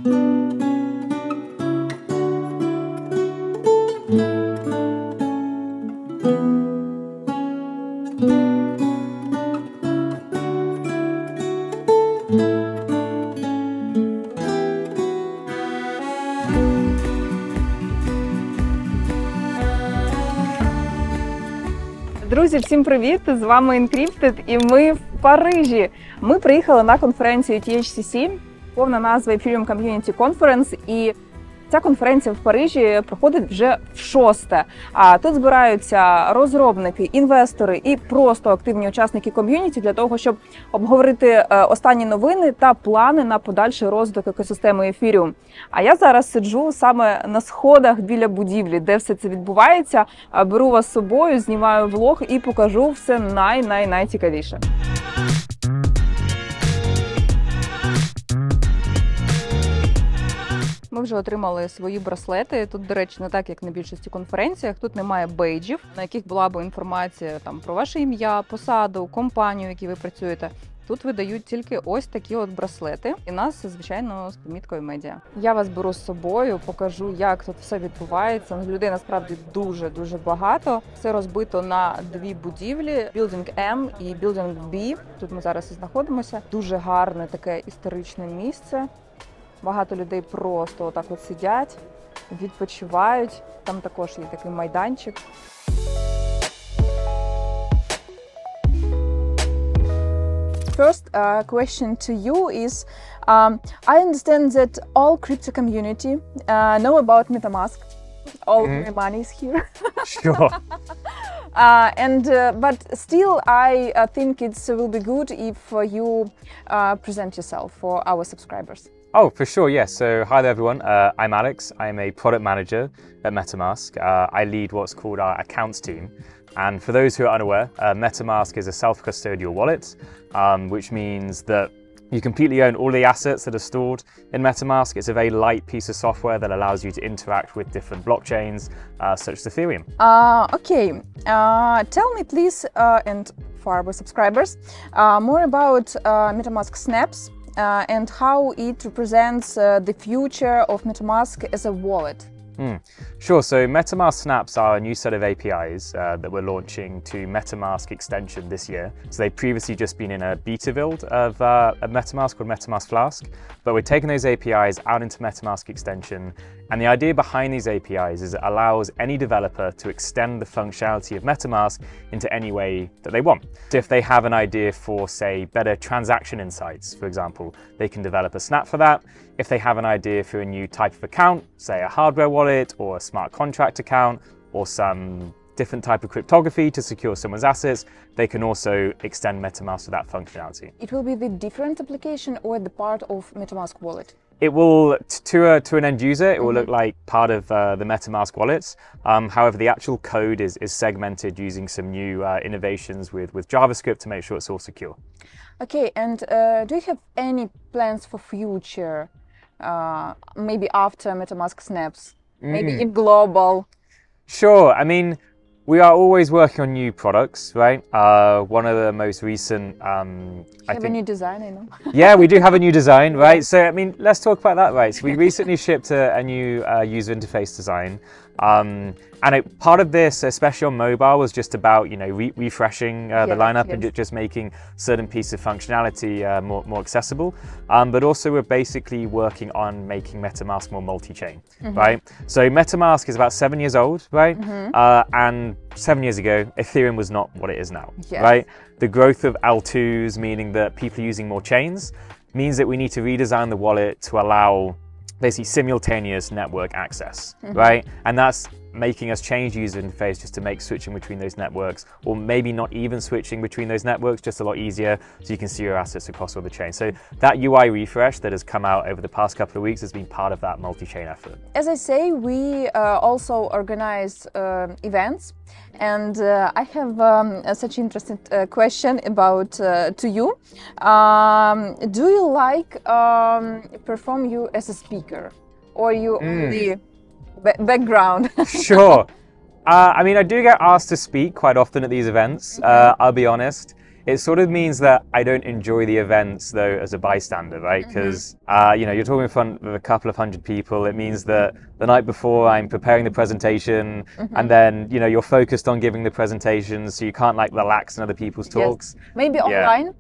Друзі, всім привіт! З вами Encrypted і ми в Парижі. Ми приїхали на конференцію THCC, повна назва Ethereum Community Conference, і ця конференція в Парижі проходить вже в шосте. А тут збираються розробники, інвестори і просто активні учасники ком'юніті для того, щоб обговорити останні новини та плани на подальший розвиток екосистеми Ethereum. А я зараз сиджу саме на сходах біля будівлі, де все це відбувається. Беру вас з собою, знімаю влог і покажу все найцікавіше. Ми вже отримали свої браслети. Тут, до речі, не так, як на більшості конференціях. Тут немає бейджів, на яких була б інформація там про ваше ім'я, посаду, компанію, в якій ви працюєте. Тут видають тільки ось такі от браслети. І нас, звичайно, з поміткою медіа. Я вас беру з собою, покажу, як тут все відбувається. Людей насправді дуже багато. Все розбито на дві будівлі. Building M і Building B. Тут ми зараз і знаходимося. Дуже гарне таке історичне місце. Багато людей просто отак от сидять, відпочивають. Там також є такий майданчик. First question to you is, I understand that all crypto community know about MetaMask. All the money is here. Sure. But still, I think it will be good if you present yourself for our subscribers. Oh, for sure, yes. So, hi there, everyone. I'm Alex. I'm a product manager at MetaMask. I lead what's called our accounts team. And for those who are unaware, MetaMask is a self-custodial wallet, which means that you completely own all the assets that are stored in MetaMask. It's a very light piece of software that allows you to interact with different blockchains, such as Ethereum. Okay, tell me please, and for our subscribers, more about MetaMask Snaps. And how it represents the future of MetaMask as a wallet. Sure, so MetaMask Snaps are a new set of APIs that we're launching to MetaMask extension this year. So they've previously just been in a beta build of MetaMask called MetaMask Flask, but we're taking those APIs out into MetaMask extension. And the idea behind these APIs is it allows any developer to extend the functionality of MetaMask into any way that they want. So if they have an idea for, say, better transaction insights, for example, they can develop a snap for that. If they have an idea for a new type of account, say a hardware wallet or a smart contract account or some different type of cryptography to secure someone's assets, they can also extend MetaMask to that functionality. It will be the different application or the part of MetaMask wallet? It will, to an end user, it will look like part of the MetaMask wallets. However, the actual code is segmented using some new innovations with JavaScript to make sure it's all secure. Okay, and do you have any plans for future, maybe after MetaMask Snaps, maybe in global? Sure, I mean, we are always working on new products, right? One of the most recent, I think... a new design, I know. Yeah, we do have a new design, right? So, I mean, let's talk about that, right? So we recently shipped a new user interface design. And part of this, especially on mobile, was just about, you know, refreshing the lineup and just making certain pieces of functionality more accessible. But also we're basically working on making MetaMask more multi-chain, right? So MetaMask is about 7 years old, right? And 7 years ago, Ethereum was not what it is now, right? The growth of L2s, meaning that people are using more chains, means that we need to redesign the wallet to allow basically simultaneous network access, right? And that's making us change user interface just to make switching between those networks, or maybe not even switching between those networks, just a lot easier so you can see your assets across all the chains. So that UI refresh that has come out over the past couple of weeks has been part of that multi-chain effort. As I say, we also organize events, and I have such an interesting question about to you. Do you like perform you as a speaker, or you only background? Sure. I mean, I do get asked to speak quite often at these events, I'll be honest. It sort of means that I don't enjoy the events though as a bystander, right? Because you know, you're talking in front of a couple of hundred people. It means that the night before I'm preparing the presentation, and then you know you're focused on giving the presentation, so you can't like relax in other people's talks. Yes. Maybe online.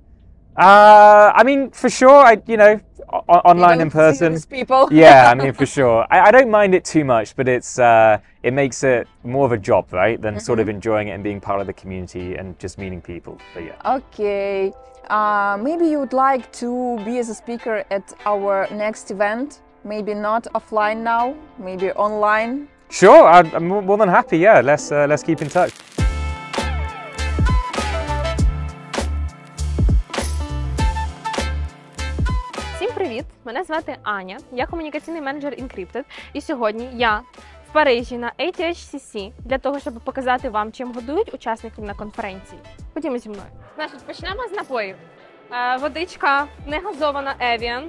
I mean, for sure, you know, online, in person. People. Yeah, I mean, for sure. I don't mind it too much, but it makes it more of a job, right? Than sort of enjoying it and being part of the community and just meeting people. But yeah. Okay. Maybe you would like to be as a speaker at our next event. Maybe not offline now, maybe online. Sure, I'm more than happy. Yeah, let's keep in touch. Всім привіт! Мене звати Аня, я комунікаційний менеджер Encrypted. І сьогодні я в Парижі на ATHCC для того, щоб показати вам, чим годують учасників на конференції. Ходімо зі мною. Значить, почнемо з напоїв. Водичка негазована Evian,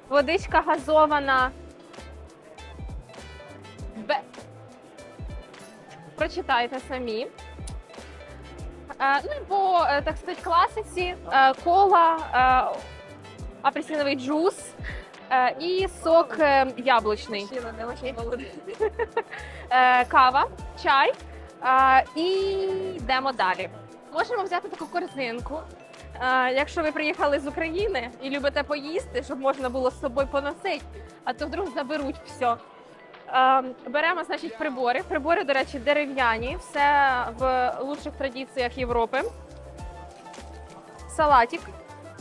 водичка газована Прочитайте самі. Ну і по, так сказати, класиці, кола, апельсиновий джус і сок яблучний. Кава, чай і йдемо далі. Можемо взяти таку корзинку. Якщо ви приїхали з України і любите поїсти, щоб можна було з собою поносити, а то вдруг заберуть все. Беремо, значить, прибори. Прибори, до речі, дерев'яні, все в лучших традиціях Європи. Салатик.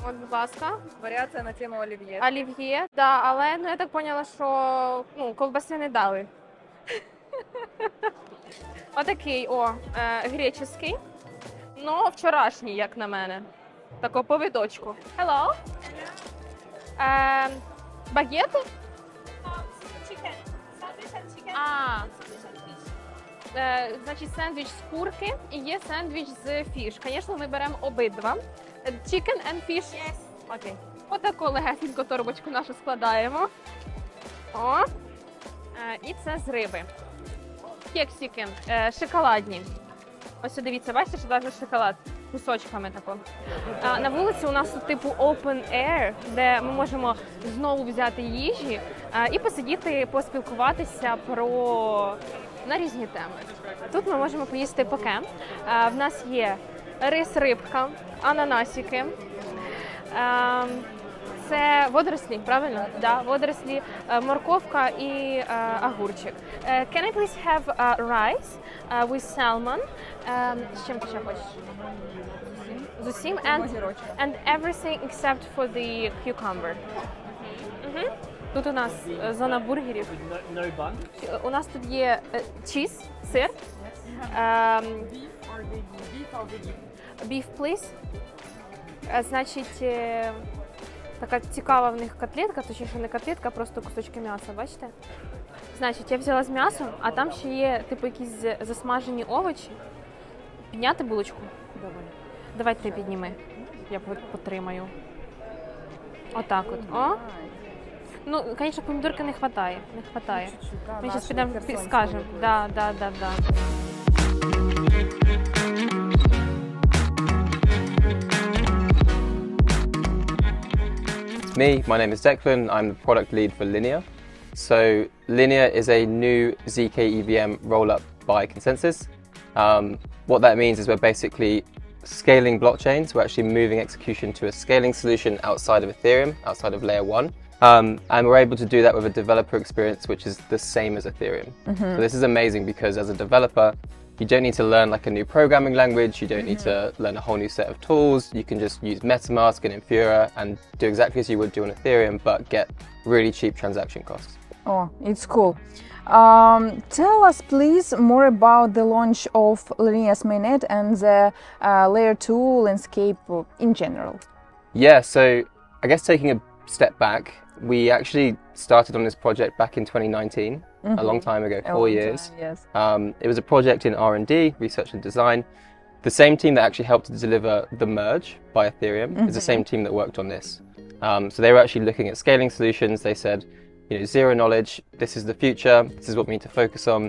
От, будь ласка. Варіація на тему олів'є. Олів'є, да, але ну, я так поняла, що ковбаси не дали. Отакий, греческий. Ну, вчорашній, як на мене. Тако по видочку. Hello. Багети? Значить, сендвіч з курки і є сендвіч з фіш. Звісно, ми беремо обидва. Chicken and fish? Yes. Окей. Отаку легесеньку торбочку нашу складаємо. О. І це з риби. Кексики шоколадні. Ось дивіться, бачите, що навіть шоколад кусочками тако. На вулиці у нас типу open air, де ми можемо знову взяти їжі і посидіти, поспілкуватися на різні теми. Тут ми можемо поїсти поке. В нас є рис, рибка, ананасики. Це водорослі, правильно? Да, водорослі, морковка і огурчик. Can I please have rice with salmon? З чим ти ще хочеш? З усім. And everything except for the cucumber. Тут у нас зона бургерів. No bun? У нас тут є чіз, сир. Beef, please. Значить, така цікава в них котлетка, точніше не котлетка, а просто кусочки м'яса, бачите? Значить, я взяла з м'ясом, а там ще є типу якісь засмажені овочі. Підняти булочку? Давай ти підніми, я потримаю. Отак от. О. Ну, звісно, помідорки не вистачає. Ми зараз підемо, скажемо. Да. Me, my name is Declan, I'm the product lead for Linea. So Linea is a new ZK EVM rollup by Consensus. What that means is we're basically scaling blockchains. We're actually moving execution to a scaling solution outside of Ethereum, outside of layer 1. And we're able to do that with a developer experience which is the same as Ethereum. So this is amazing because as a developer, you don't need to learn like a new programming language, you don't need to learn a whole new set of tools, you can just use MetaMask and Infura and do exactly as you would do on Ethereum but get really cheap transaction costs. Oh, it's cool. Tell us please more about the launch of Linea's mainnet and the layer 2 landscape in general. Yeah, so I guess taking a step back, we actually started on this project back in 2019, a long time ago, 4 years. Yes. It was a project in R&D, research and design. The same team that actually helped to deliver the merge by Ethereum is the same team that worked on this. So they were actually looking at scaling solutions. They said, you know, zero knowledge, this is the future, this is what we need to focus on.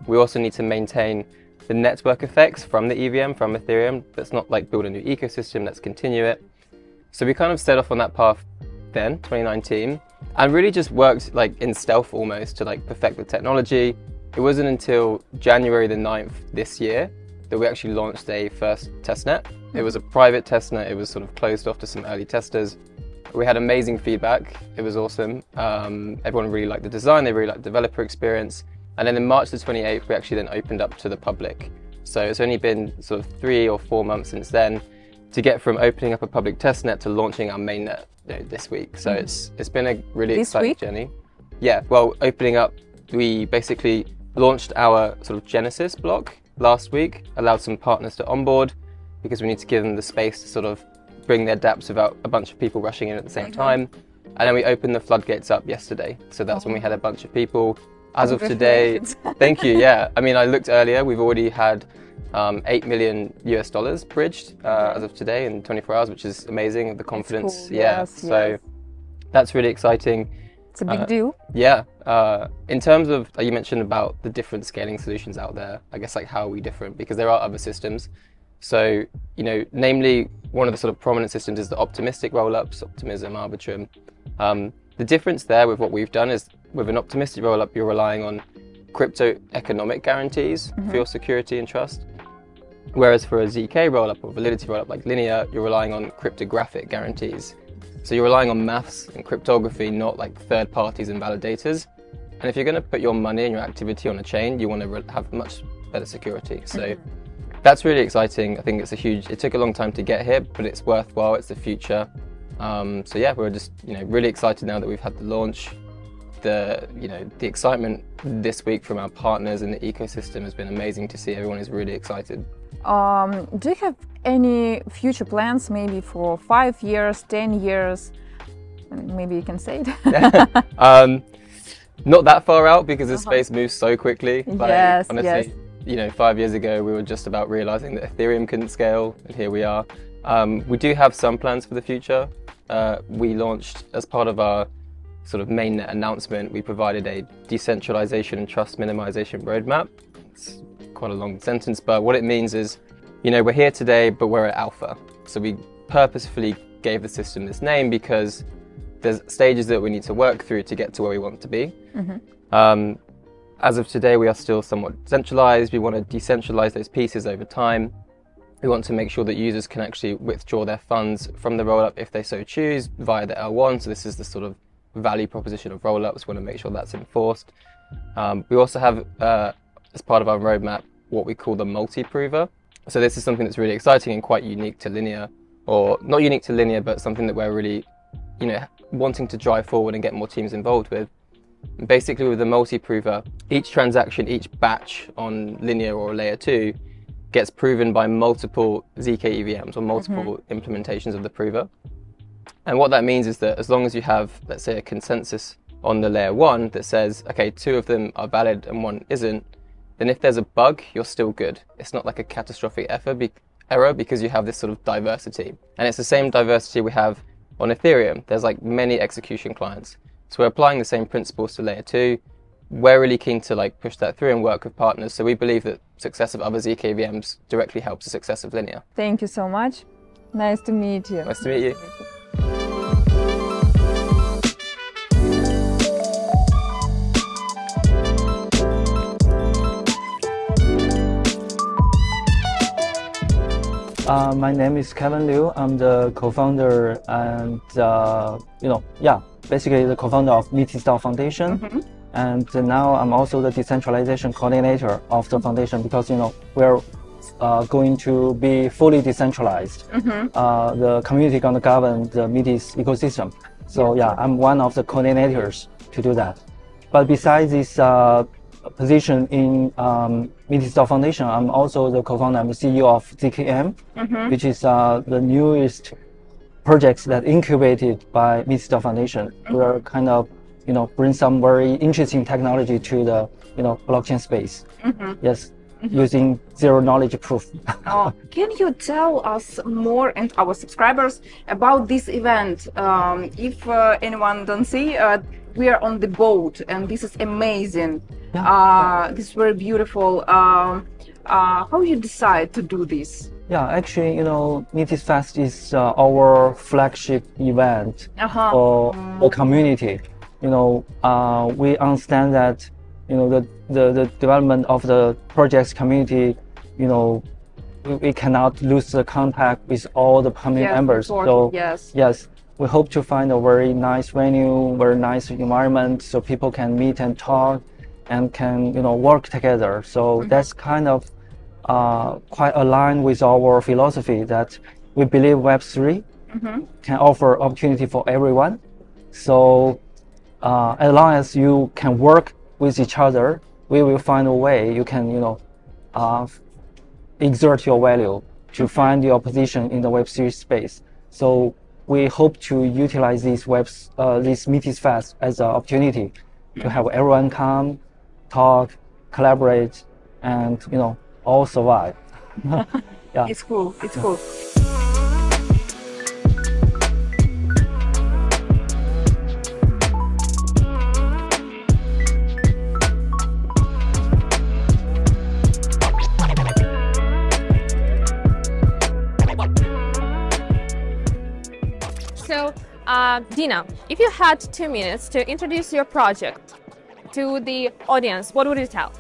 We also need to maintain the network effects from the EVM, from Ethereum. Let's not like build a new ecosystem, let's continue it. So we kind of set off on that path then, 2019, and really just worked like in stealth almost to like perfect the technology. It wasn't until January the 9th this year that we actually launched a first testnet. It was a private testnet, it was sort of closed off to some early testers. We had amazing feedback, it was awesome. Everyone really liked the design, they really liked the developer experience. And then in March the 28th, we actually then opened up to the public. So it's only been sort of 3 or 4 months since then to get from opening up a public testnet to launching our mainnet this week. So it's been a really exciting journey. Yeah, well, opening up, we basically launched our sort of Genesis block last week, allowed some partners to onboard because we need to give them the space to sort of bring their dApps without a bunch of people rushing in at the same time. And then we opened the floodgates up yesterday. So that's when we had a bunch of people. As of today, thank you, yeah. I mean, I looked earlier, we've already had $8 million US bridged as of today in 24 hours, which is amazing. The confidence, cool. yeah. Yes, so yes. that's really exciting. It's a big deal. Yeah. In terms of, you mentioned about the different scaling solutions out there, I guess like how are we different? Because there are other systems. So, you know, namely one of the sort of prominent systems is the optimistic rollups, Optimism, Arbitrum. The difference there with what we've done is with an optimistic rollup, you're relying on crypto economic guarantees for your security and trust. Whereas for a ZK rollup or validity rollup like Linea, you're relying on cryptographic guarantees. So you're relying on maths and cryptography, not like third parties and validators. And if you're going to put your money and your activity on a chain, you want to have much better security. So that's really exciting. I think it's it took a long time to get here, but it's worthwhile. It's the future. So yeah, we're just, really excited now that we've had the launch. The excitement this week from our partners in the ecosystem has been amazing to see. Everyone is really excited. Do you have any future plans, maybe for 5 years, 10 years? Maybe you can say it. Not that far out because the space moves so quickly. Like, yes, honestly, 5 years ago we were just about realizing that Ethereum couldn't scale, and here we are. We do have some plans for the future. We launched, as part of our sort of mainnet announcement, we provided a decentralization and trust minimization roadmap. It's quite a long sentence, but what it means is, we're here today, but we're at alpha. So we purposefully gave the system this name because there's stages that we need to work through to get to where we want to be. As of today, we are still somewhat centralized. We want to decentralize those pieces over time. We want to make sure that users can actually withdraw their funds from the rollup if they so choose via the L1. So this is the sort of value proposition of rollups. We want to make sure that's enforced. We also have, as part of our roadmap, what we call the multi-prover. So this is something that's really exciting and quite unique to Linea, or not unique to Linea, but something that we're really, wanting to drive forward and get more teams involved with. And basically, with the multi-prover, each transaction, each batch on Linea or Layer 2 gets proven by multiple ZK EVMs or multiple implementations of the prover. And what that means is that as long as you have, let's say, a consensus on the Layer 1 that says, okay, 2 of them are valid and 1 isn't, then if there's a bug, you're still good. It's not like a catastrophic error because you have this sort of diversity. And it's the same diversity we have on Ethereum. There's like many execution clients. So we're applying the same principles to Layer 2. We're really keen to push that through and work with partners. So we believe that success of other ZK VMs directly helps the success of Linea. Thank you so much. Nice to meet you. Nice to meet you. My name is Kevin Liu. I'm the co-founder and, basically the co-founder of Metis.DAO Foundation. And now I'm also the decentralization coordinator of the foundation because, we're going to be fully decentralized. The community going to govern the Metis ecosystem. So I'm one of the coordinators to do that. But besides this position in Metis.DAO Foundation, I'm also the co-founder and the CEO of ZKM, which is the newest projects that incubated by Metis.DAO Foundation. We're kind of, bring some very interesting technology to the, blockchain space. Yes, using zero knowledge proof. Can you tell us more and our subscribers about this event? If anyone don't see, we are on the boat and this is amazing. This is very beautiful. How you decide to do this? Yeah, actually, Meeties Fest is our flagship event for the community. We understand that, the development of the project's community, we cannot lose the contact with all the community members. So yes, we hope to find a very nice venue, very nice environment, so people can meet and talk, and can work together. So that's kind of quite aligned with our philosophy that we believe Web3 can offer opportunity for everyone. So as long as you can work with each other, we will find a way you can exert your value to find your position in the Web3 space. So we hope to utilize this Meeties Fest as an opportunity to have everyone come, talk, collaborate, and all survive. Yeah. It's cool. It's cool. So, Dina, if you had 2 minutes to introduce your project to the audience, what would you tell?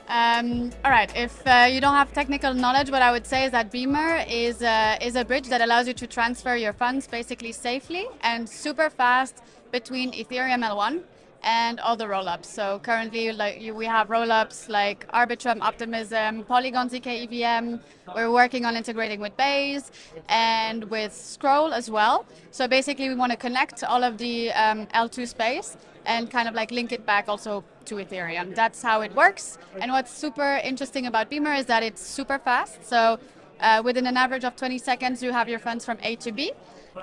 All right, if you don't have technical knowledge, what I would say is that Beamer is a bridge that allows you to transfer your funds basically safely and super fast between Ethereum L1 and all the rollups. So currently, we have rollups like Arbitrum, Optimism, Polygon ZK EVM. We're working on integrating with Base and with Scroll as well. So basically, we want to connect all of the L2 space and kind of link it back also to Ethereum. That's how it works. And what's super interesting about Beamer is that it's super fast. So within an average of 20 seconds, you have your funds from A to B.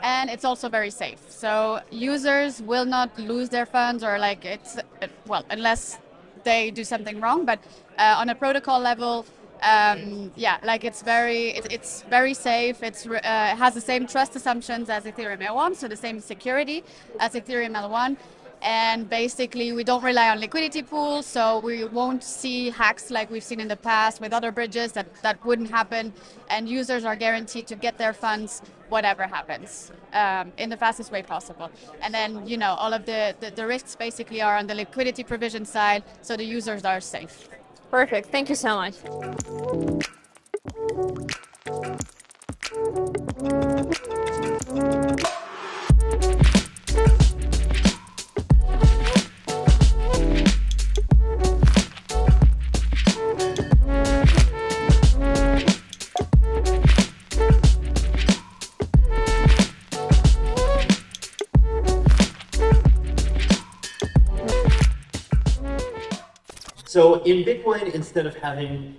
And it's also very safe. So users will not lose their funds or unless they do something wrong. But on a protocol level, it's very safe. It has the same trust assumptions as Ethereum L1, so the same security as Ethereum L1. And basically, we don't rely on liquidity pools, so we won't see hacks like we've seen in the past with other bridges. That wouldn't happen, and users are guaranteed to get their funds whatever happens in the fastest way possible. And then, all of the risks basically are on the liquidity provision side, so the users are safe. Perfect. Thank you so much. So in Bitcoin, instead of having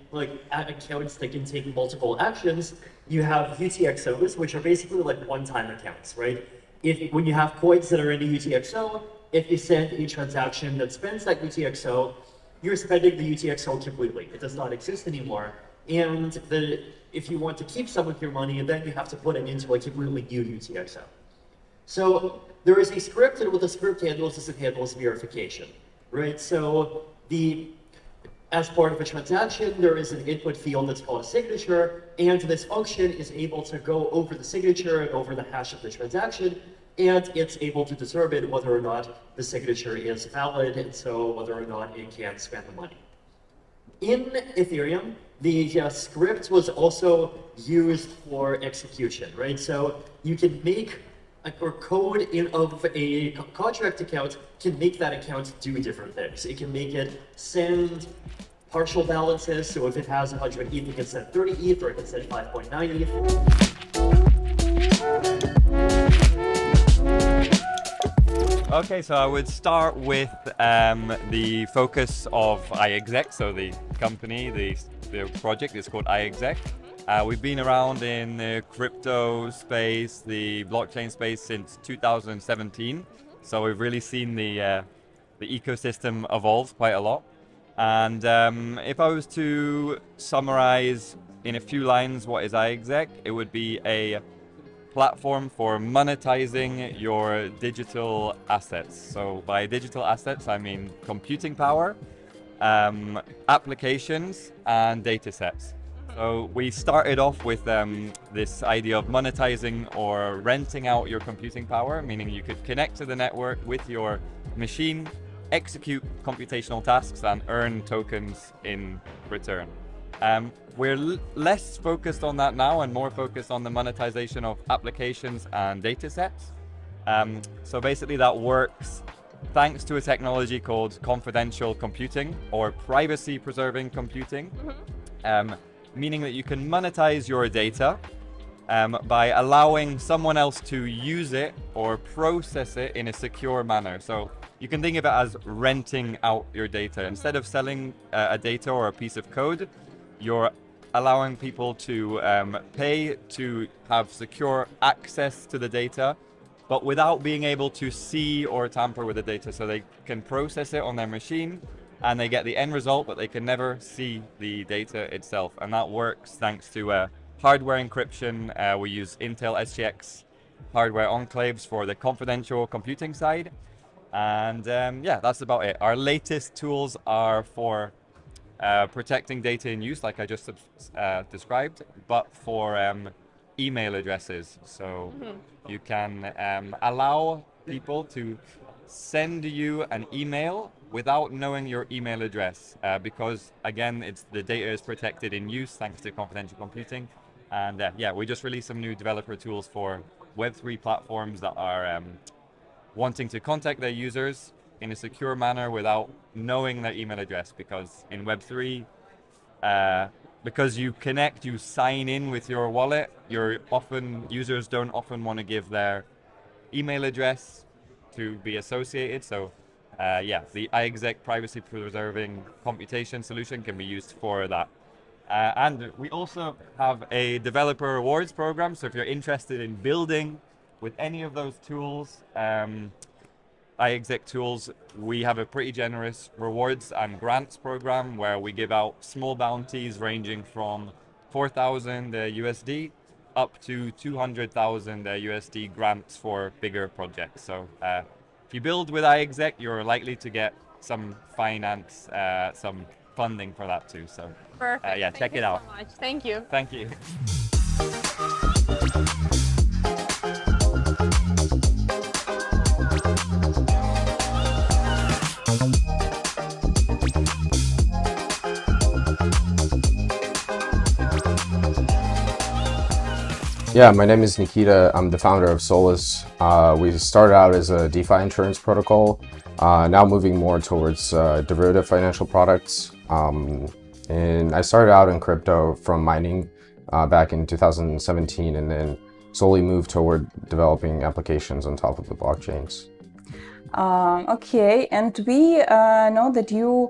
accounts that can take multiple actions, you have UTXOs, which are basically one-time accounts, right? When you have coins that are in a UTXO, if you send a transaction that spends that UTXO, you're spending the UTXO completely. It does not exist anymore. And if you want to keep some of your money, then you have to put it into a completely new UTXO. So there is a script, and what the script handles is it handles verification, right? So as part of a transaction, there is an input field that's called a signature, and this function is able to go over the signature and over the hash of the transaction, and it's able to determine whether or not the signature is valid, and so whether or not it can spend the money. In Ethereum, the script was also used for execution, right? So you can make or code of a contract account can make that account do different things. It can make it send partial balances, so if it has 100 ETH, it can send 30 ETH, or it can send 5.9 ETH. Okay, so I would start with the focus of iExec, so the company, the project is called iExec. We've been around in the crypto space, the blockchain space since 2017. So we've really seen the ecosystem evolve quite a lot. And if I was to summarize in a few lines what is iExec, it would be a platform for monetizing your digital assets. So by digital assets, I mean computing power. applications and data sets. So we started off with this idea of monetizing or renting out your computing power, meaning you could connect to the network with your machine, execute computational tasks and earn tokens in return. We're less focused on that now and more focused on the monetization of applications and data sets. So basically that works thanks to a technology called confidential computing or privacy preserving computing, meaning that you can monetize your data by allowing someone else to use it or process it in a secure manner. So you can think of it as renting out your data. Instead of selling a data or a piece of code, you're allowing people to pay to have secure access to the data, but without being able to see or tamper with the data. So they can process it on their machine and they get the end result, but they can never see the data itself. And that works thanks to hardware encryption. We use Intel SGX hardware enclaves for the confidential computing side. And yeah, that's about it. Our latest tools are for protecting data in use, like I just described, but for email addresses. So you can allow people to send you an email without knowing your email address, because again, the data is protected in use thanks to confidential computing. And yeah, we just released some new developer tools for Web3 platforms that are wanting to contact their users in a secure manner without knowing their email address, because in Web3, because you connect, you sign in with your wallet, users don't often want to give their email address to be associated. So yeah, the iExec privacy preserving computation solution can be used for that. And we also have a developer rewards program. So if you're interested in building with any of those tools, iExec tools, we have a pretty generous rewards and grants program where we give out small bounties ranging from 4,000 USD up to 200,000 USD grants for bigger projects. So if you build with iExec, you're likely to get some finance, some funding for that too. So Perfect. yeah, check it out. So much. Thank you. Thank you. Yeah, my name is Nikita. I'm the founder of Solus. We started out as a DeFi insurance protocol, now moving more towards derivative financial products. And I started out in crypto from mining back in 2017, and then slowly moved toward developing applications on top of the blockchains. Okay, and we know that you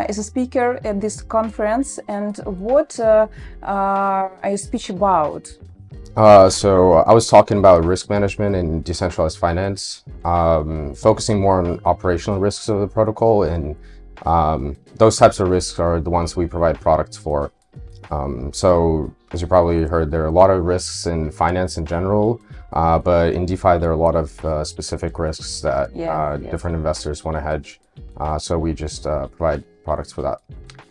is a speaker at this conference, and what are your speech about? So I was talking about risk management and decentralized finance, focusing more on operational risks of the protocol, and those types of risks are the ones we provide products for. So as you probably heard, there are a lot of risks in finance in general, but in DeFi there are a lot of specific risks that different investors want to hedge. So we just provide products for that.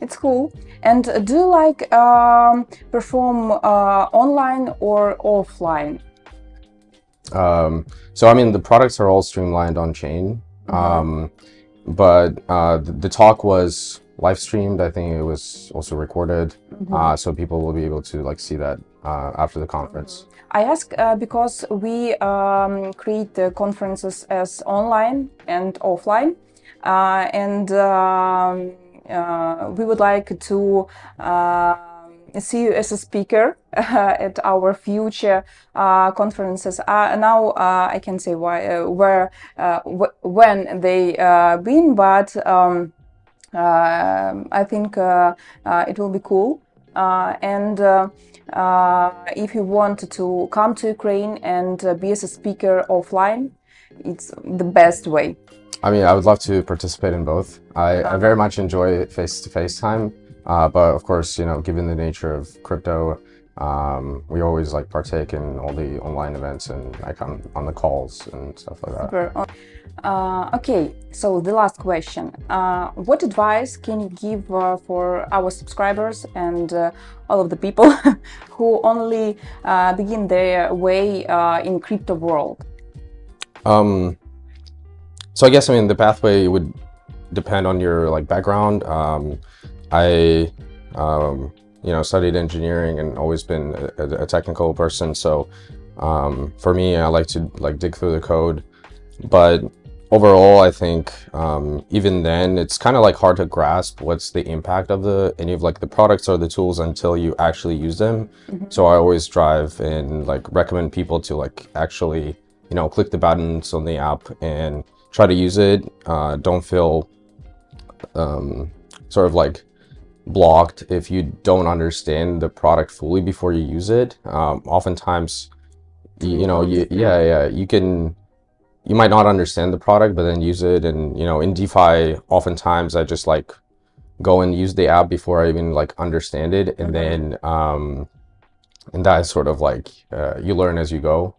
It's cool. And do you like perform online or offline? So I mean, the products are all streamlined on chain, but the talk was live streamed. I think it was also recorded, so people will be able to like see that after the conference. I ask because we create the conferences as online and offline, and we would like to see you as a speaker at our future conferences. Now I can say why, where, when they been, but I think it will be cool. And if you want to come to Ukraine and be as a speaker offline, it's the best way. I mean, I would love to participate in both. I very much enjoy face-to-face time, but of course, you know, given the nature of crypto, we always like partake in all the online events and like on the calls and stuff like that. Super. Okay, so the last question. What advice can you give for our subscribers and all of the people who only begin their way in crypto world? So I guess, I mean, the pathway would depend on your like background. I you know, studied engineering and always been a technical person. So for me, I like to like dig through the code. But overall, I think even then, it's kind of like hard to grasp what's the impact of any of like the products or the tools until you actually use them. So I always strive and like recommend people to like actually, you know, click the buttons on the app and try to use it. Don't feel sort of like blocked if you don't understand the product fully before you use it. Oftentimes, you know, you might not understand the product, but then use it. And, you know, in DeFi, oftentimes I just like go and use the app before I even like understand it. And then, and that is sort of like, you learn as you go.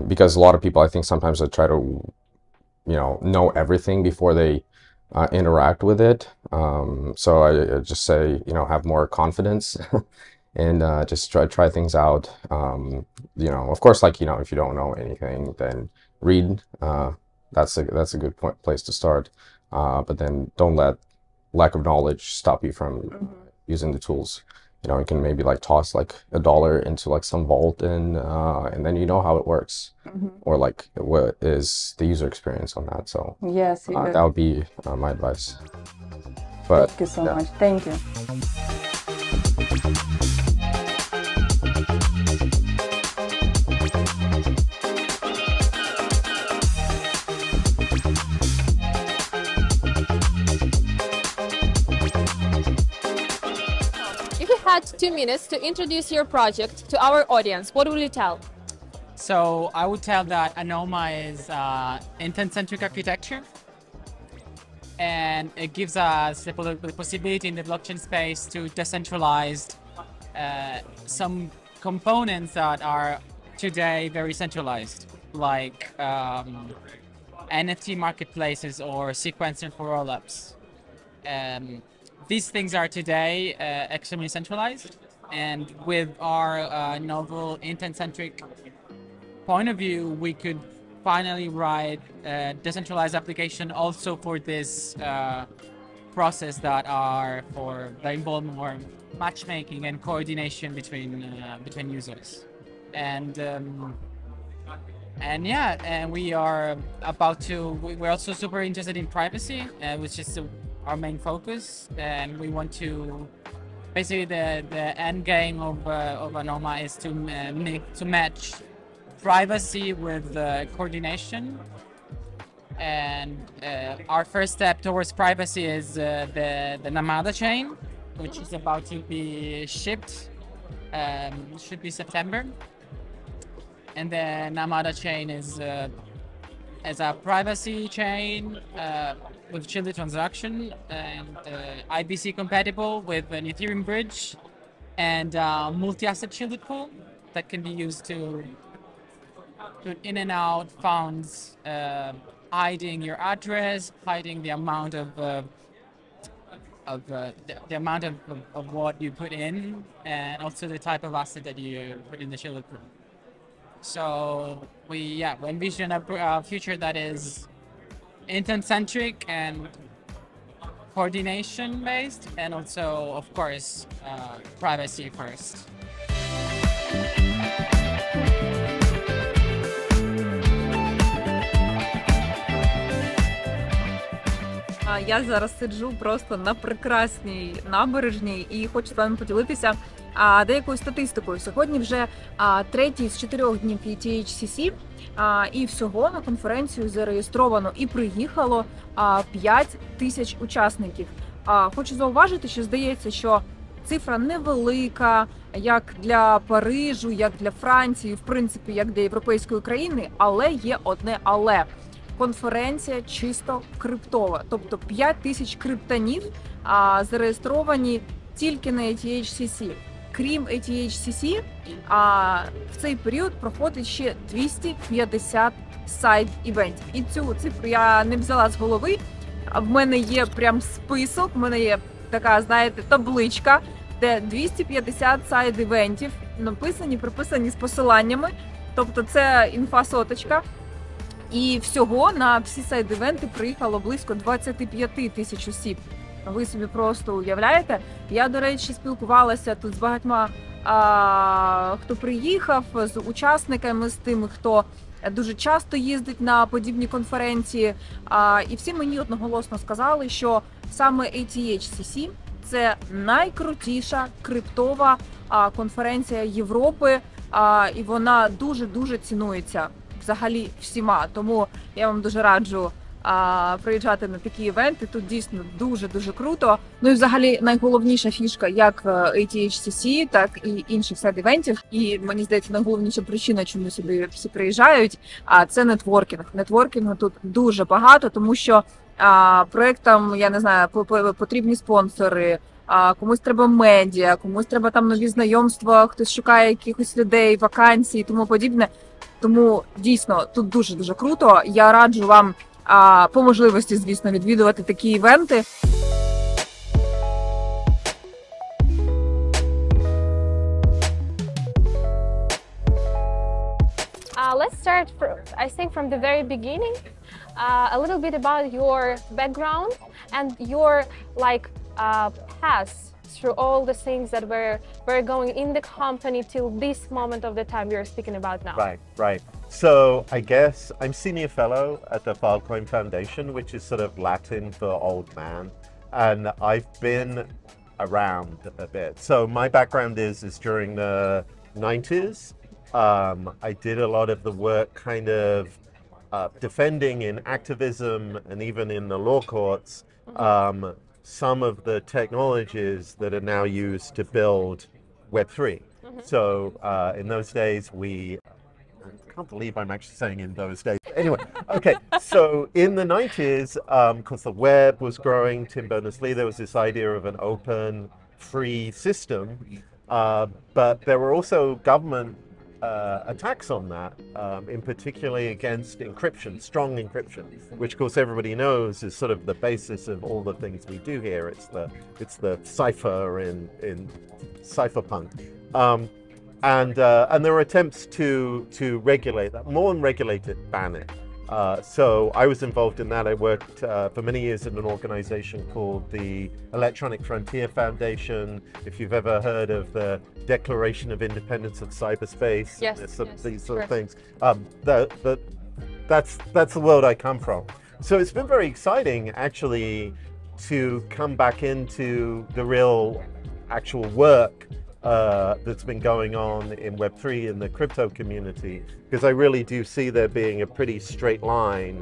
Because a lot of people, I think sometimes they try to, you know everything before they interact with it. So I just say, you know, have more confidence and just try things out. You know, of course, like, you know, if you don't know anything, then read. That's a good place to start. But then don't let lack of knowledge stop you from using the tools. You know, you can maybe like toss like $1 into like some vault and then you know how it works, or like what is the user experience on that. So yes, that would be my advice. But thank you so much. Thank you. Had 2 minutes to introduce your project to our audience, what will you tell? So I would tell that Anoma is intent-centric architecture, and it gives us the possibility in the blockchain space to decentralize some components that are today very centralized, like NFT marketplaces or sequencer for rollups. These things are today extremely centralized, and with our novel intent-centric point of view, we could finally write a decentralized application also for this process that are involve more matchmaking and coordination between users. And yeah, and we are we're also super interested in privacy, which is our main focus, and we want to basically the end game of Anoma is to match privacy with coordination. And our first step towards privacy is the Namada chain, which is about to be shipped. Should be September. And the Namada chain is a privacy chain with shielded transaction and IBC compatible with an Ethereum bridge and multi-asset shielded pool that can be used to in and out funds, hiding your address, hiding the amount of what you put in, and also the type of asset that you put in the shielded pool. So we envision a future that is intent-centric and coordination-based, and also, of course, privacy first. Я зараз сиджу просто на прекрасній набережній і хочу з вами поділитися деякою статистикою. Сьогодні вже третій з 4 днів ETHCC, і всього на конференцію зареєстровано і приїхало 5 тисяч учасників. Хочу зауважити, що здається, що цифра невелика, як для Парижу, як для Франції, в принципі, як для європейської країни, але є одне але. Конференція чисто криптова, тобто 5 тисяч криптонів зареєстровані тільки на ETHCC. крім ATHCC, в цей період проходить ще 250 сайд-івентів. І цю цифру я не взяла з голови. В мене є прям список, в мене є така, знаєте, табличка, де 250 сайд-івентів написані, приписані з посиланнями. Тобто це інфа-соточка. І всього на всі сайд-івенти приїхало близько 25 тисяч осіб. Ви собі просто уявляєте? Я, до речі, спілкувалася тут з багатьма, хто приїхав, з учасниками, з тими, хто дуже часто їздить на подібні конференції. І всі мені одноголосно сказали, що саме ATHCC – це найкрутіша криптова конференція Європи, і вона дуже-дуже цінується взагалі всіма. Тому я вам дуже раджу приїжджати на такі івенти. Тут дійсно дуже-дуже круто. Ну і взагалі найголовніша фішка як ATHCC, так і інших сайд-івентів. І мені здається, найголовніша причина, чому сюди всі приїжджають, це нетворкінг. Нетворкінгу тут дуже багато, тому що проектам, я не знаю, потрібні спонсори, комусь треба медіа, комусь треба там нові знайомства, хтось шукає якихось людей, вакансій і тому подібне. Тому дійсно тут дуже-дуже круто. Я раджу вам по можливості, звісно, відвідувати такі івенти. Let's start, I think, from the very beginning. A little bit about your background and your path through all the things that were going in the company till this moment of the time you're speaking about now. Right. So I guess I'm senior fellow at the Filecoin Foundation, which is sort of Latin for old man, and I've been around a bit. So my background is during the 90s. I did a lot of the work kind of defending in activism and even in the law courts some of the technologies that are now used to build Web3. So in those days I can't believe I'm actually saying in those days. Anyway, okay, so in the 90s, because the web was growing, Tim Berners-Lee, there was this idea of an open, free system, but there were also government attacks on that, in particularly against encryption, strong encryption, which of course everybody knows is sort of the basis of all the things we do here. It's the cipher in cypherpunk, and there were attempts to regulate that, more than regulate it, ban it. So I was involved in that. I worked for many years in an organization called the Electronic Frontier Foundation. If you've ever heard of the Declaration of Independence of Cyberspace, these sort of things, that's the world I come from. So it's been very exciting actually to come back into the real actual work that's been going on in Web3 in the crypto community, because I really do see there being a pretty straight line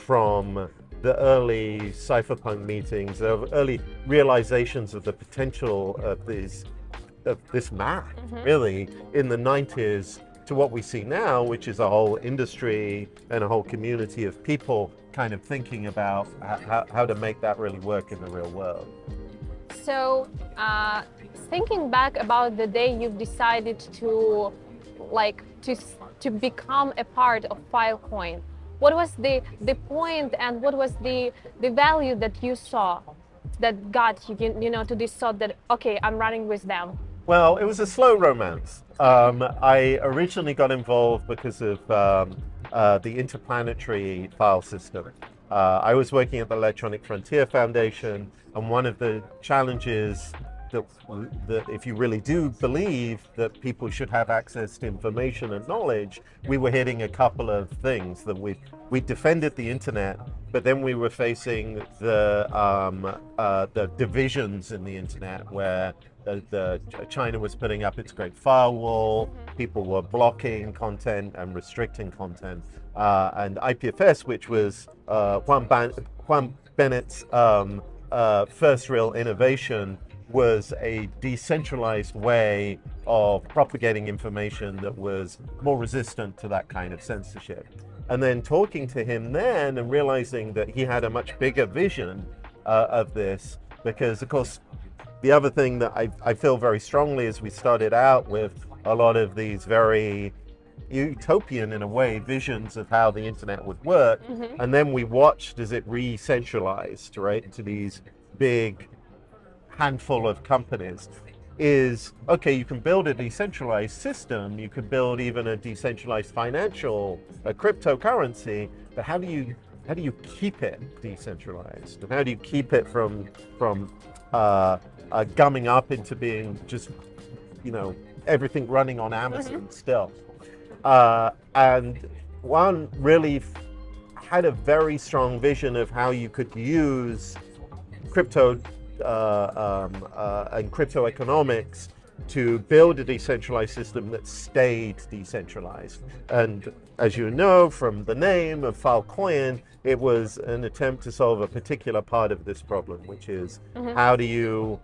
from the early cypherpunk meetings, of early realizations of the potential of this math, really, in the 90s to what we see now, which is a whole industry and a whole community of people kind of thinking about how to make that really work in the real world. So, thinking back about the day you've decided to become a part of Filecoin, what was the point and what was the value that you saw that got you know, to this thought that, okay, I'm running with them? Well, it was a slow romance. I originally got involved because of the interplanetary file system. I was working at the Electronic Frontier Foundation, and one of the challenges that if you really do believe that people should have access to information and knowledge, we were hitting a couple of things. That we defended the internet, but then we were facing the divisions in the internet where China was putting up its great firewall, people were blocking content and restricting content, and IPFS, which was Juan Bennett's first real innovation, was a decentralized way of propagating information that was more resistant to that kind of censorship. And then talking to him then and realizing that he had a much bigger vision of this, because of course the other thing that I feel very strongly is we started out with a lot of these very utopian, in a way, visions of how the internet would work, and then we watched as it re-centralized, right, into these big handful of companies. Is okay, you can build a decentralized system, you could build even a decentralized a cryptocurrency, but how do you keep it decentralized, and how do you keep it from gumming up into being just, you know, everything running on Amazon still? And one really had a very strong vision of how you could use crypto and crypto economics to build a decentralized system that stayed decentralized. And as you know from the name of Filecoin, it was an attempt to solve a particular part of this problem, which is how do you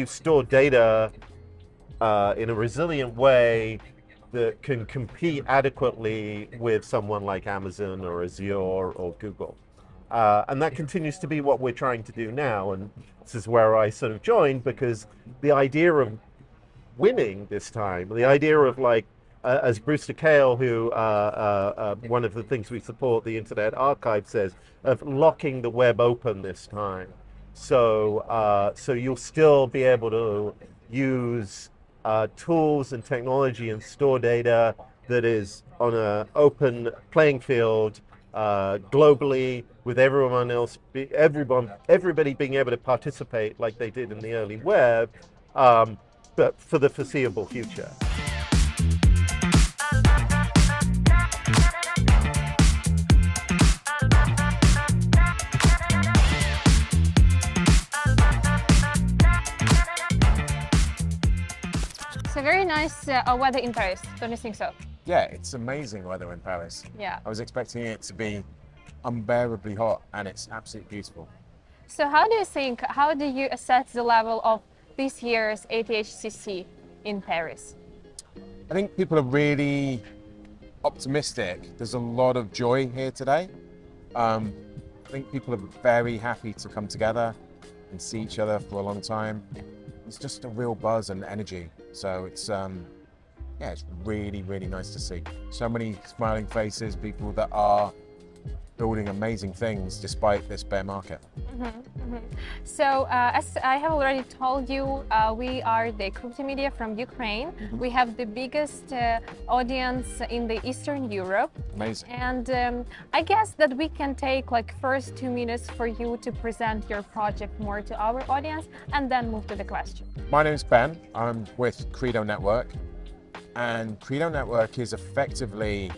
store data in a resilient way that can compete adequately with someone like Amazon or Azure or Google. And that continues to be what we're trying to do now. And this is where I sort of joined, because the idea of winning this time, the idea of, like, as Brewster Kahle, who one of the things we support, the Internet Archive, says, of locking the web open this time. So, so you'll still be able to use tools and technology and store data that is on an open playing field globally, with everyone else, everybody being able to participate like they did in the early web, but for the foreseeable future. So very nice weather in Paris, don't you think so? Yeah, it's amazing weather in Paris. Yeah. I was expecting it to be unbearably hot, and it's absolutely beautiful. So how do you assess the level of this year's ATHCC in Paris? I think people are really optimistic. There's a lot of joy here today. I think people are very happy to come together and see each other for a long time. It's just a real buzz and energy. So it's, yeah, it's really, really nice to see. So many smiling faces, people that are building amazing things despite this bear market. So as I have already told you, we are the Cryptomedia from Ukraine. We have the biggest audience in the Eastern Europe. Amazing. And I guess that we can take like first 2 minutes for you to present your project more to our audience and then move to the question. My name is Ben. I'm with Credo Network. And Credo Network is effectively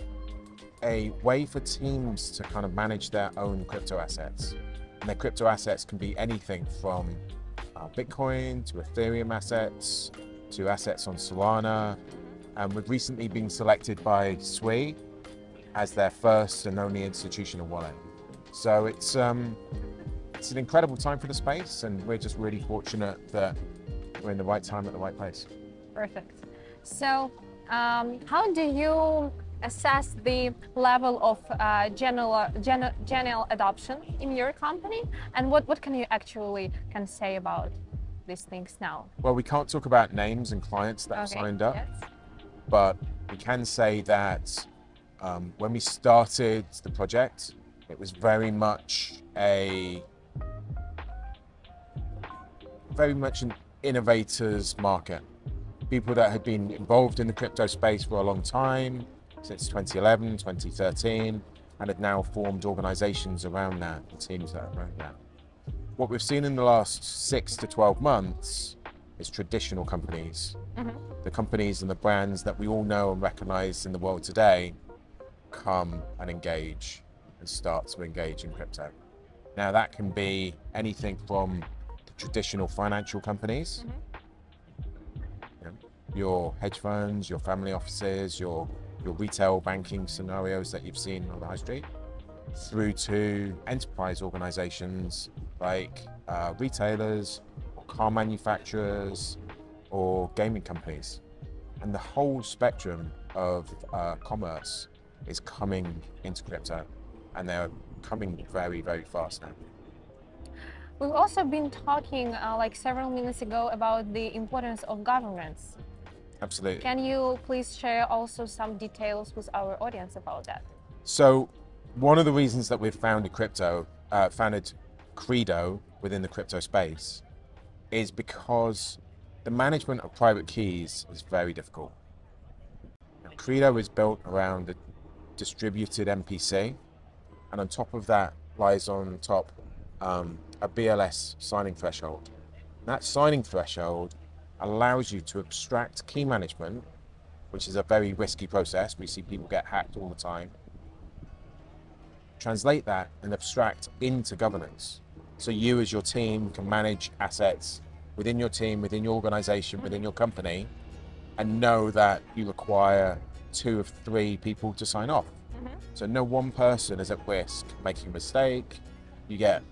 a way for teams to kind of manage their own crypto assets. And their crypto assets can be anything from Bitcoin to Ethereum assets to assets on Solana. And we've recently been selected by SWI as their first and only institutional wallet. So it's an incredible time for the space, and we're just really fortunate that we're in the right time at the right place. Perfect. So how do you assess the level of general adoption in your company, and what can you actually say about these things now? Well, we can't talk about names and clients that have signed up, but we can say that when we started the project, it was very much an innovators market. People that had been involved in the crypto space for a long time, since 2011, 2013, and had now formed organizations around that, and teams that are around that. What we've seen in the last 6 to 12 months is traditional companies. The companies and the brands that we all know and recognize in the world today come and engage and start to engage in crypto. Now that can be anything from the traditional financial companies, your hedge funds, your family offices, your retail banking scenarios that you've seen on the high street, through to enterprise organizations like retailers, or car manufacturers, or gaming companies. And the whole spectrum of commerce is coming into crypto, and they're coming very, very fast now. We've also been talking like several minutes ago about the importance of governance. Absolutely. Can you please share also some details with our audience about that? So one of the reasons that we've founded Credo within the crypto space is because the management of private keys is very difficult. Now, Credo is built around a distributed MPC, and on top of that lies on top a BLS signing threshold. That signing threshold allows you to abstract key management, which is a very risky process. We see people get hacked all the time. Translate that and abstract into governance. So you as your team can manage assets within your team, within your organization, within your company, and know that you require 2 of 3 people to sign off. So no one person is at risk making a mistake. You get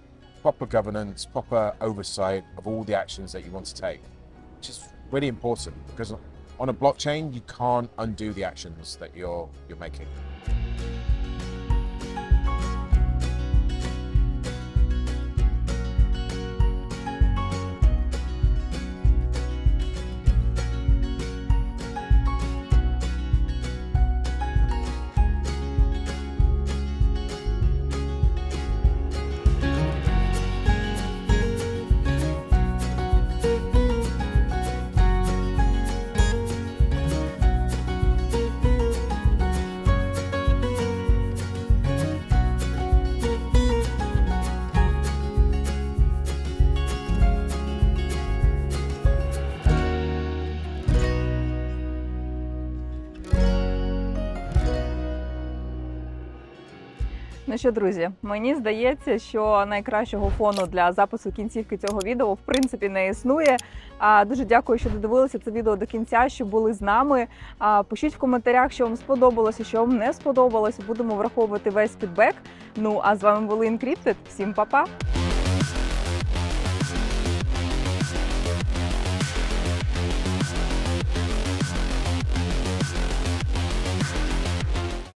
proper governance, proper oversight of all the actions that you want to take, which is really important because on a blockchain, you can't undo the actions that you're making. Ну що, друзі, мені здається, що найкращого фону для запису кінцівки цього відео в принципі не існує. Дуже дякую, що додивилися це відео до кінця, що були з нами. Пишіть в коментарях, що вам сподобалося, що вам не сподобалося. Будемо враховувати весь фідбек. Ну, а з вами були Encrypted. Всім па-па!